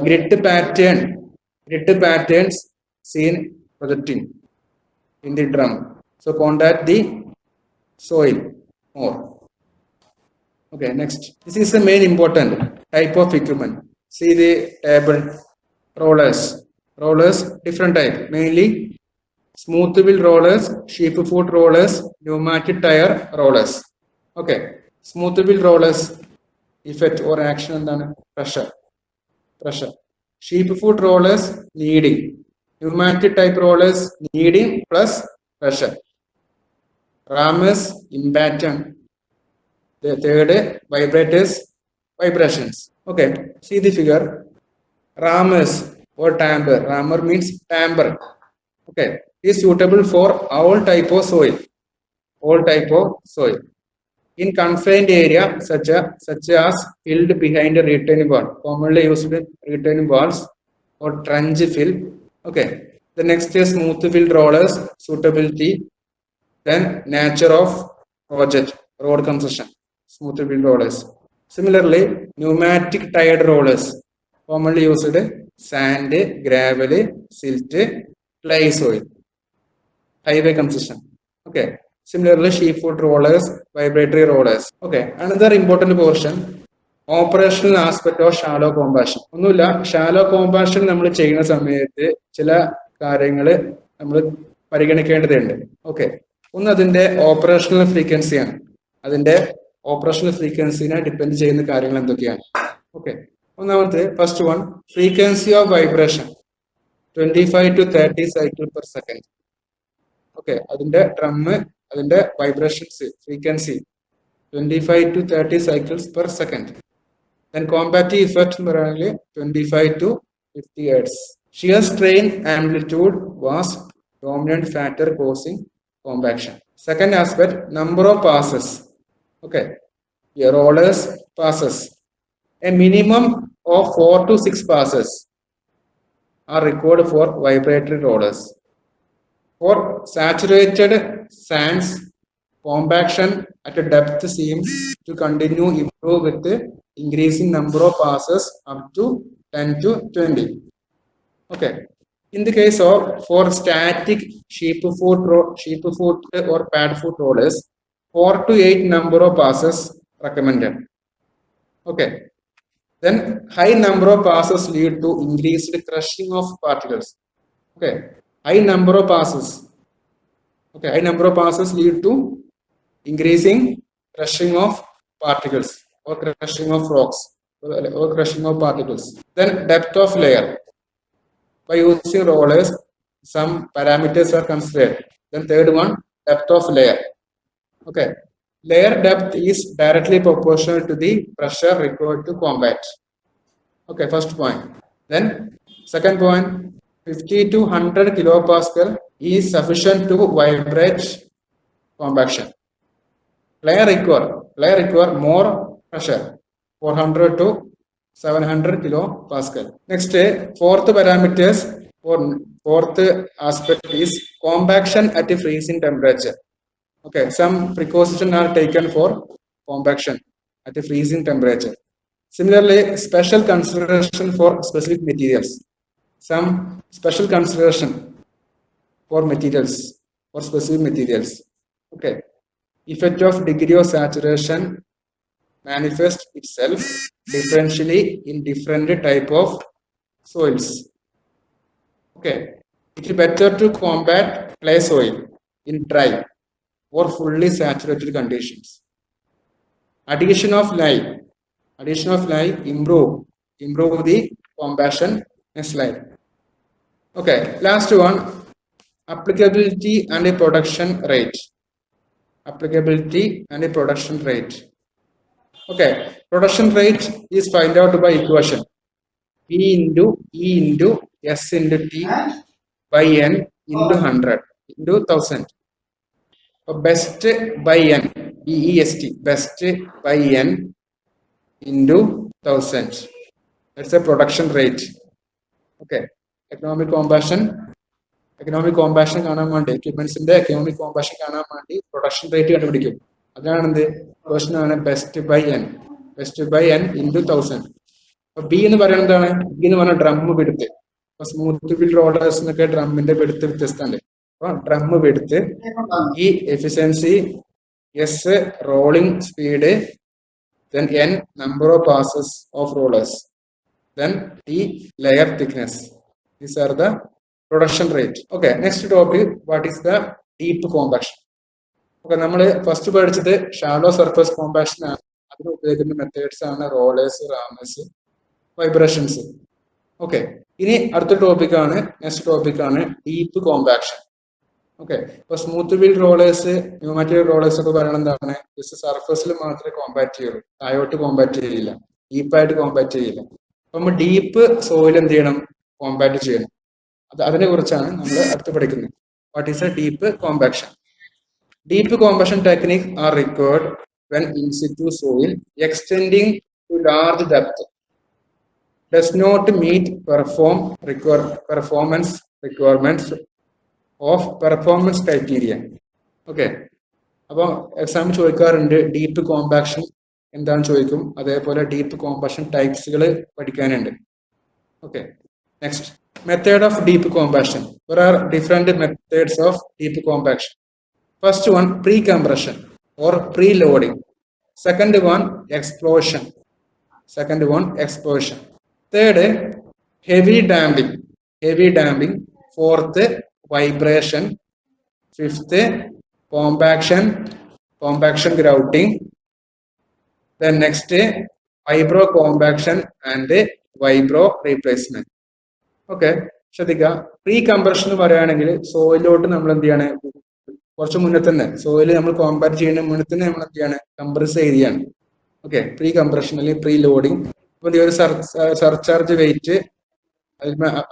grit patterns seen projecting in the drum, so contact the soil more. Okay, next. This is the main important type of equipment. See the table. Rollers different type, mainly smooth wheel rollers, sheep foot rollers, pneumatic tire rollers. Okay, smooth wheel rollers effect or action എന്താണ്? Pressure. Sheep foot rollers kneading. Pneumatic type rollers kneading plus pressure. Rammers imbaton. The third, vibrators, vibrations. Okay, see the figure. Rammers or tamper. Rammer means tamper. Okay, is suitable for all type of soil. in confined area such as filled behind a retaining wall, commonly used in retaining walls or trench fill. Okay. The next is smooth fill rollers, suitability, then nature of project, road concession, smooth fill rollers. Similarly, pneumatic tired rollers, commonly used sand, gravel, silt, clay soil, highway concession. Okay. Similarly, sheepfoot rollers, vibratory rollers. Okay. Another important portion, operational aspect of shallow compaction. ഒന്നുമില്ല, shallow കോമ്പാഷൻ നമ്മൾ ചെയ്യുന്ന സമയത്ത് ചില കാര്യങ്ങൾ നമ്മൾ പരിഗണിക്കേണ്ടതുണ്ട്. Okay. ഒന്ന് അതിന്റെ ഓപ്പറേഷണൽ ഫ്രീക്വൻസിയാണ്. അതിന്റെ ഓപ്പറേഷണൽ ഫ്രീക്വൻസിനെ ഡിപ്പെൻഡ് ചെയ്യുന്ന കാര്യങ്ങൾ എന്തൊക്കെയാണ്? ഓക്കെ. ഒന്നാമത്തെ first one, frequency of vibration 25 to 30 cycle per second. Okay. അതിന്റെ ഡ്രം, അതിന്റെ vibrations frequency 25 to 30 cycles per second. Then combative effect 25 to 50 Hz. Shear strain amplitude was dominant factor causing compaction. Second aspect, number of passes. Okay, here rollers passes. A minimum of 4 to 6 passes are required for vibratory rollers. For saturated sands, compaction at a depth seems to continue improve with the increasing number of passes up to 10 to 20. Okay. In the case of for static sheepfoot or padfoot rollers, 4 to 8 number of passes recommended. Okay. Then high number of passes lead to increased crushing of particles. Okay. High number of passes. Okay. High number of passes lead to increasing crushing of particles or crushing of rocks or crushing of particles. Then depth of layer. By using rollers, some parameters are considered. Then third one, depth of layer. Okay. Layer depth is directly proportional to the pressure required to combat. Okay, first point. Then second point, 50 to 100 kilopascal is sufficient to vibrate compaction. Layer require more pressure, 400 to 700 kilopascal. Next, fourth parameters or fourth aspect is compaction at a freezing temperature. Okay, some precautions are taken for compaction at a freezing temperature. Similarly, special consideration for specific materials. Some special consideration for materials, for specific materials. Okay. Effect of degree of saturation manifests itself differentially in different type of soils. Okay. It is better to combat clay soil in dry or fully saturated conditions. Addition of lye improve the compaction. Next slide. Okay, last one, applicability and a production rate. Applicability and a production rate. Okay, production rate is find out by equation P into E into S into T by N into 100 into 1000. Best by N, BEST, best by N into 1000. That's a production rate. Okay, economic combustion കാണാൻ വേണ്ടി എക്യുപ്മെന്റ്സിന്റെ economic കോമ്പാഷൻ കാണാൻ വേണ്ടി production rate കണ്ടുപിടിക്കും. അതാണ് എന്ത് question ആണ് best bye N into 1000. അപ്പൊ B എന്ന് പറയുന്നത് എന്താണ്? ബി എന്ന് പറഞ്ഞാൽ ഡ്രം പിടുത്ത്. അപ്പൊ സ്മൂത്ത് ഫിൽ റോളേഴ്സ് എന്നൊക്കെ ഡ്രമ്മിന്റെ പിടുത്ത് വ്യത്യസ്തമുണ്ട്. അപ്പൊ ഡ്രം പിടുത്ത്, ഈ efficiency, S rolling speed, then n number of passes of rollers, then t layer thickness. These are the production rate. Okay, next topic, what is the deep compaction? Okay, നമ്മൾ first പഠിച്ചത് shallow surface compaction ആണ്. അതിന് ഉപയോഗിക്കുന്ന methods ആണ് rollers, റാമേഴ്സ്, vibrations. Okay, ഇനി അടുത്ത ടോപ്പിക്കാണ്, next ടോപ്പിക്കാണ് ഡീപ്പ് കോമ്പാക്ഷൻ. ഓക്കെ, ഇപ്പൊ smooth wheel rollers, pneumatic rollers ഒക്കെ പറയണത് എന്താണ്? ജസ്റ്റ് സർഫേസിൽ മാത്രമേ കോമ്പാക്ട് ചെയ്യുള്ളൂ, താഴോട്ട് കോമ്പാക്ട് ചെയ്യില്ല, ഡീപ്പായിട്ട് കോമ്പാക്ട് ചെയ്യില്ല. അപ്പൊ നമ്മൾ ഡീപ്പ് സോയിൽ എന്ത് ചെയ്യണം? കോമ്പാക്ട് ചെയ്യണം. അതിനെ കുറിച്ചാണ് നമ്മൾ അടുത്ത് പഠിക്കുന്നത്. What is A deep compaction? Deep compaction techniques are required when in situ soil extending to large depth does not meet performance requirements of performance criteria. Okay. അപ്പോൾ എക്സാം ചോദിക്കാറുണ്ട് ഡീപ്പ് കോമ്പാക്ഷൻ എന്താണെന്ന് ചോദിക്കും, അതേപോലെ ഡീപ്പ് കോമ്പാക്ഷൻ ടൈപ്സുകൾ പഠിക്കാനുണ്ട്. Okay, next method of deep compaction. There are different methods of deep compaction. First one, pre-compression or pre-loading. Second one, explosion. Third, heavy damping. Fourth, vibration. Fifth, compaction grouting. Then next, vibro compaction and vibro replacement. Okay, ശ്രദ്ധിക്കുക. Pre compression എന്ന് പറയുകയാണെങ്കിൽ സോയിലോട്ട് നമ്മൾ എന്ത് ചെയ്യാണ്, കുറച്ച് മുന്നേ തന്നെ soil നമ്മൾ കോമ്പാക്ട് ചെയ്യുന്ന മുന്നേ തന്നെ നമ്മൾ എന്ത് ചെയ്യാണ്, കംപ്രസ് ചെയ്യുകയാണ്. ഓക്കെ, പ്രീ കംപ്രഷൻ അല്ലെങ്കിൽ പ്രീ ലോഡിങ്. അപ്പോൾ ഒരു സർചാർജ് വെയിറ്റ്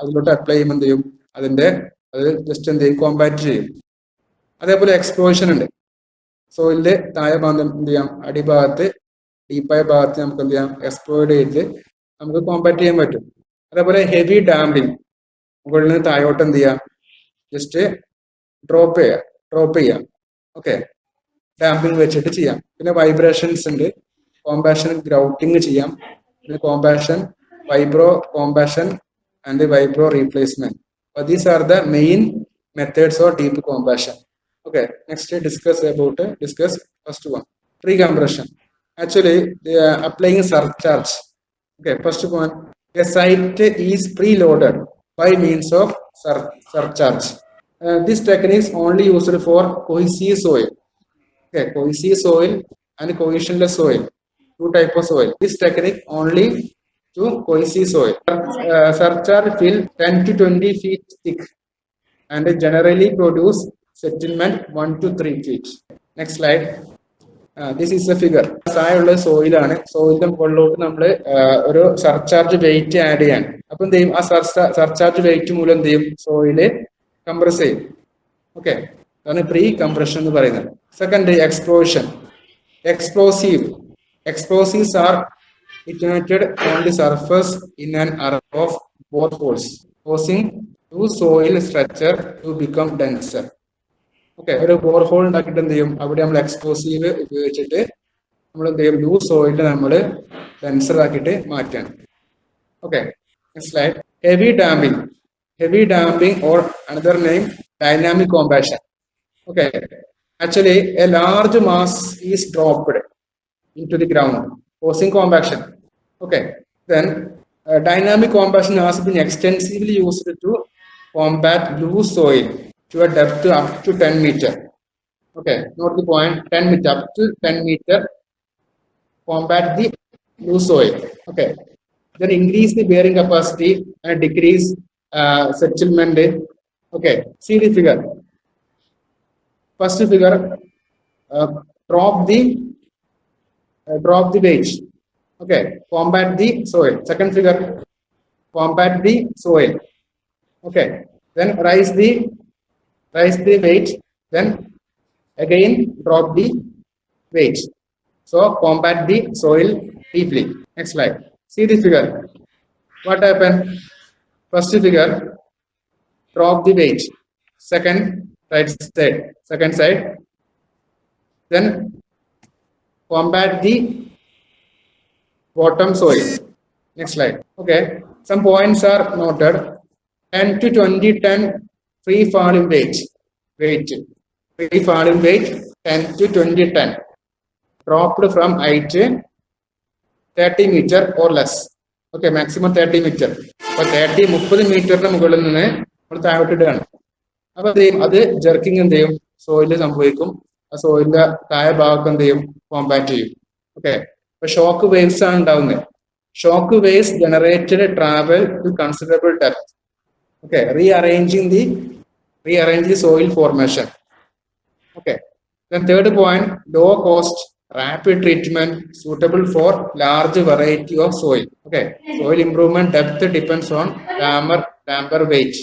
അതിലോട്ട് അപ്ലൈ ചെയ്യുമ്പോൾ എന്ത് ചെയ്യും, അത് ജസ്റ്റ് എന്ത് ചെയ്യും, കോമ്പാക്ട് ചെയ്യും. അതേപോലെ എക്സ്പ്ലോഷൻ ഉണ്ട്. സോയിലിന്റെ താഴെ ഭാഗം എന്ത് ചെയ്യാം, അടിഭാഗത്ത് ഡീപ്പായ ഭാഗത്ത് നമുക്ക് എന്ത് ചെയ്യാം, എക്സ്പ്ലോയിഡ് ചെയ്ത് നമുക്ക് കോമ്പാക്ട് ചെയ്യാൻ പറ്റും. അതേപോലെ ഹെവി ഡാമ്പിങ്, മുകളിൽ നിന്ന് താഴോട്ട് എന്ത് ചെയ്യാം, ജസ്റ്റ് ഡ്രോപ്പ് ചെയ്യാം. ഓക്കെ, ഡാമ്പിങ് വെച്ചിട്ട് ചെയ്യാം. പിന്നെ വൈബ്രേഷൻസ് ഉണ്ട്, കോമ്പാക്ഷൻ ഗ്രൗട്ടിങ് ചെയ്യാം, പിന്നെ compaction, വൈബ്രോ compaction and വൈബ്രോ replacement. These are the main methods of deep compaction. Okay, next discuss first one, pre-compression. Actually, they are applying surcharge. Okay, first one, a site is preloaded by means of surcharge. This technique is only used for cohesive soil. Okay, cohesive soil and cohesionless soil, two types of soil. This technique only to cohesive soil. Surcharge fill 10 to 20 feet thick and generally produce settlement 1 to 3 feet. Next slide. This is a figure. സായുള്ള സോയിലാണ്. സോയിലിന്റെ മുകളിലോട്ട് നമ്മൾ ഒരു surcharge wait add ചെയ്യാൻ. അപ്പൊ എന്ത് ചെയ്യും, ആ surcharge wait മൂലം എന്ത് ചെയ്യും, സോയില് കംപ്രസ് ചെയ്യും. ഓക്കെ, അതാണ് പ്രീ കംപ്രഷൻ എന്ന് പറയുന്നത്. Second, explosion. Explosives are detonated on the surface in an array of boreholes, causing to soil structure to become denser. Okay, ഒരു ബോർഹോൾ ഉണ്ടാക്കിയിട്ട് എന്ത് ചെയ്യും, അവിടെ നമ്മൾ എക്സ്പ്ലോസീവ് ഉപയോഗിച്ചിട്ട് നമ്മൾ എന്ത് ചെയ്യും, ലൂസ് സോയിലിൽ നമ്മൾ ഡെൻസർ ആക്കിയിട്ട് മാറ്റാണ്. Okay, next slide. Heavy tamping or another name dynamic compaction. Okay, actually a large mass is dropped into the ground, causing compaction. Okay, then dynamic compaction has been extensively used to combat loose soil to a depth up to 10 meter. Okay, note the point, 10 meter, up to 10 meter, combat the loose soil. Okay, then increase the bearing capacity and decrease settlement. Okay, see the figure. First figure, drop the weight. Okay, combat the soil. Second figure, combat the soil. Okay, then raise the weight, then again drop the weight. So combat the soil deeply. Next slide. See the figure. What happened? First figure, drop the weight. Second side. Then combat the bottom soil. Next slide. Okay, some points are noted. 10 to 20 ton free falling weight. Free falling weight 10 to 20 ton. Dropped from height 30 meter or less. Okay, maximum 30 meter. അപ്പോൾ 30 മീറ്ററിന് മുകളിൽ നിന്ന് നമ്മൾ താഴോട്ടിടുകയാണ്. അപ്പൊ എന്ത് ചെയ്യും, അത് jerking എന്ത് ചെയ്യും, സോയില് സംഭവിക്കും. ആ സോയിലിന്റെ താഴെ ഭാഗത്ത് എന്ത് ചെയ്യും, കോമ്പാക്ട് ചെയ്യും. ഓക്കെ, അപ്പൊ ഷോക്ക് വേവ്സ് ആണ് ഉണ്ടാവുന്നത്. Shock waves generated travel to considerable depth. Okay, rearrange the soil formation. Okay, then third point, low cost rapid treatment suitable for large variety of soil. Okay, soil improvement depth depends on damper weight.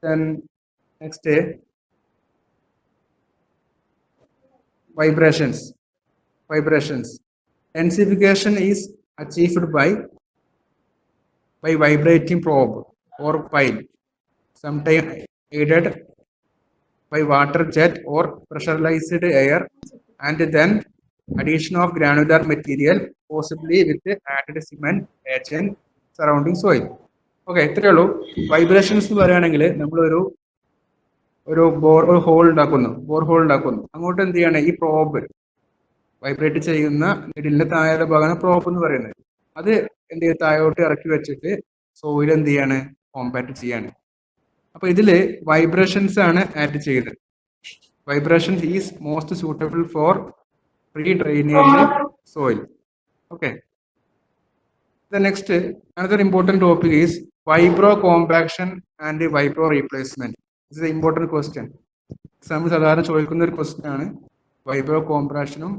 Then next, vibrations. vibrations. Densification is achieved by vibrating probe or pile, sometimes aided by water jet or pressurized air, and then addition of granular material, possibly with added cement agent surrounding soil. Okay ഇത്രയേ ഉള്ളൂ. Vibrations എന്ന് പറയുകയാണെങ്കിൽ നമ്മളൊരു ഒരു whole ഉണ്ടാക്കുന്നു, bore whole ഉണ്ടാക്കുന്നു. അങ്ങോട്ട് എന്ത് ചെയ്യാണ്, ഈ പ്രോബ് വൈബ്രേറ്റ് ചെയ്യുന്ന നീഡിലിന്റെ താഴെ ഭാഗമാണ് പ്രോബ് എന്ന് പറയുന്നത്. അത് എന്ത് ചെയ്യും, താഴോട്ട് ഇറക്കി വെച്ചിട്ട് സോയിൽ എന്ത് ചെയ്യാണ്, കോമ്പാക്ട് ചെയ്യാണ്. അപ്പൊ ഇതില് വൈബ്രേഷൻസ് ആണ് ആഡ് ചെയ്തത്. Vibrations is most suitable for pre-drainage soil. Okay. The next, another important topic is vibro compaction and vibro replacement. This is an important question. Some സാധാരണ ചോദിക്കുന്ന ഒരു ക്വസ്റ്റ്യൻ ആണ് വൈബ്രോ കോംപ്രാക്ഷനും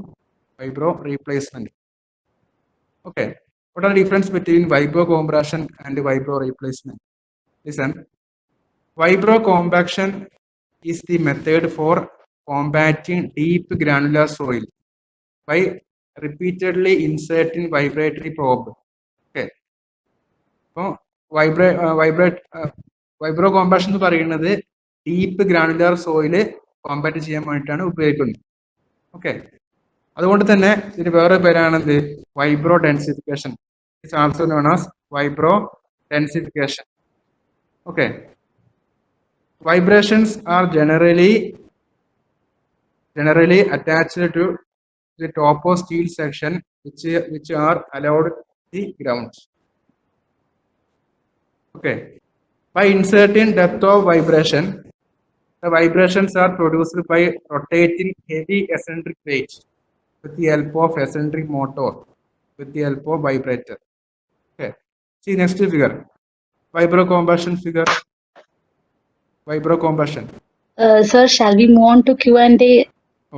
vibro replacement. Okay. What are the difference between vibro compression and vibro replacement? Listen. Vibro compaction is the method for combating deep granular soil by repeatedly inserting vibratory probe. Okay. So, vibro compaction എന്ന് പറയുന്നത് deep granular soil compact ചെയ്യാൻ വേണ്ടിയിട്ടാണ് ഉപയോഗിക്കുന്നത്. Okay, അതുകൊണ്ട് തന്നെ ഇതിന് വേറെ പേരാണെന്ത്, vibro densification. It's also known as vibro densification. Okay. Vibrations are generally attached to the topo steel section which are allowed the ground. Okay. By inserting depth of vibration, the vibrations are produced by rotating heavy eccentric weight with the help of eccentric motor with the help of vibrator. Okay. See next figure. Vibro combustion figure. Vibro combustion. Sir, shall we move on to Q&A?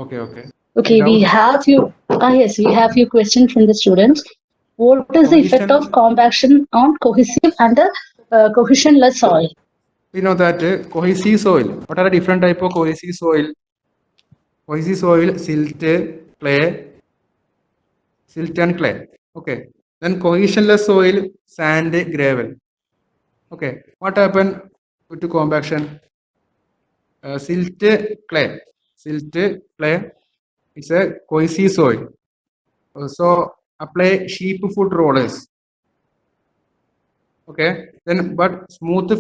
Okay. Okay, we have few. Yes, we have few questions from the students. What is the effect of compaction on cohesive and cohesionless soil? We know that cohesive soil. What are the different type of cohesive soil? Cohesive soil, silt, clay, silt and clay. Okay. Then cohesionless soil, sand, gravel. Okay. What happened to compaction? Silt, clay. Silt, clay. It's a cohesive soil. So apply sheep foot rollers. Okay. Then but smooth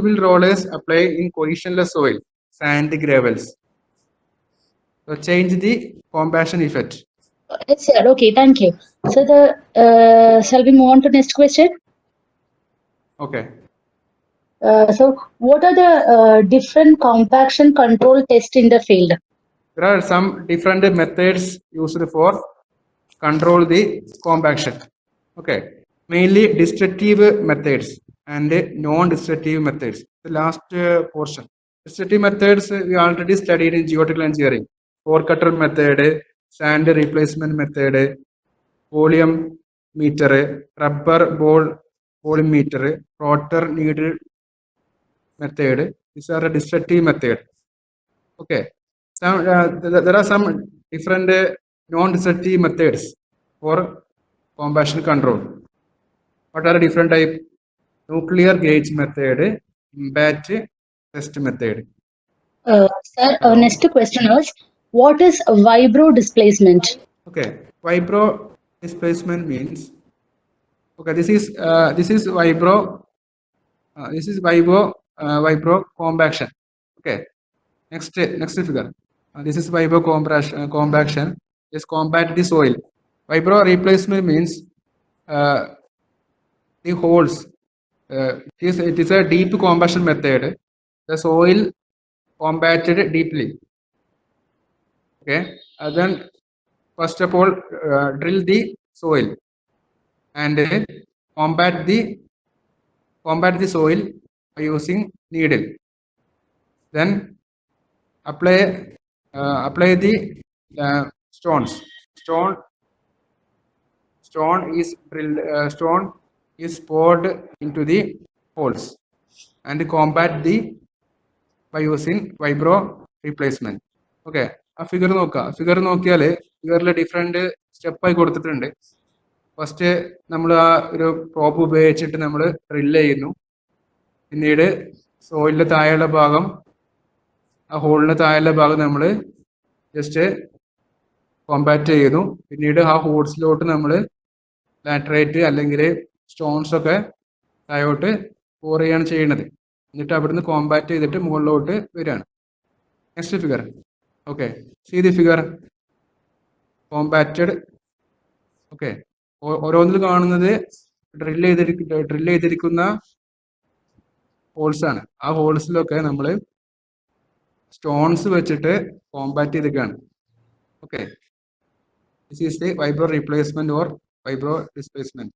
will rollers apply in cohesionless soil, sand, gravels. So change the compaction effect. Yes, sir. Okay, thank you. So shall we move on to next question? Okay. So what are the different compaction control tests in the field? There are some different methods used for control the compaction. Okay. Mainly destructive methods and non-destructive methods. The last portion. Destructive methods we already studied in geotechnical engineering. Core cutter method, sand replacement method, volume meter, rubber ball volume meter, rotor needle method. These are a destructive method. Okay. There are some different non-destructive methods for compaction control. What are the different type? Nuclear gauge method, batch test method. Sir, next question is, what is vibro displacement? Okay, vibro displacement means, okay, this is vibro. This is vibro compaction. Okay. Next figure. This is vibro compaction. Is compact the soil. Vibro replacement means the holes. It is a deep compaction method. The soil compacted deeply. Okay. Then first of all, drill the soil and compact the soil by using needle. Then apply the stones. Stone is drilled. Stone is poured into the holes and compact by using vibro replacement. Okay. ആ figure നോക്കാം. Figure നോക്കിയാൽ ഫിഗറിൽ different സ്റ്റെപ്പായി കൊടുത്തിട്ടുണ്ട്. First നമ്മൾ ആ ഒരു prop ഉപയോഗിച്ചിട്ട് നമ്മൾ ഡ്രില്ല് ചെയ്യുന്നു. പിന്നീട് സോയിലിന്റെ താഴെയുള്ള ഭാഗം, ആ ഹോളിന്റെ താഴെയുള്ള ഭാഗം നമ്മൾ ജസ്റ്റ് കോമ്പാക്ട് ചെയ്യുന്നു. പിന്നീട് ആ ഹോൾസിലോട്ട് നമ്മൾ ലാറ്ററൈറ്റ് അല്ലെങ്കിൽ സ്റ്റോൺസ് ഒക്കെ താഴോട്ട് പോർ ചെയ്യാണ് ചെയ്യുന്നത്. എന്നിട്ട് അവിടുന്ന് കോമ്പാക്ട് ചെയ്തിട്ട് മുകളിലോട്ട് വരികയാണ്. Next figure. Okay, see the figure compacted. Okay, ഓരോന്നിൽ കാണുന്നത് ഡ്രില്ല് ചെയ്തിരിക്കുന്ന ഹോൾസ് ആണ്. ആ ഹോൾസിലൊക്കെ നമ്മൾ സ്റ്റോൺസ് വെച്ചിട്ട് കോമ്പാക്ട് ചെയ്തിരിക്കുകയാണ്. Okay, this is the vibro replacement or vibro displacement.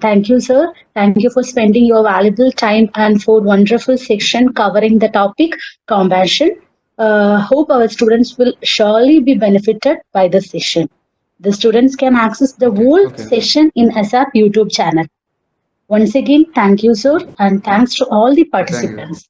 Thank you, sir. Thank you for spending your valuable time and for wonderful section covering the topic compaction. Hope our students will surely be benefited by this session. The students can access the whole session in ASAP YouTube channel. Once again, thank you, sir, and thanks to all the participants.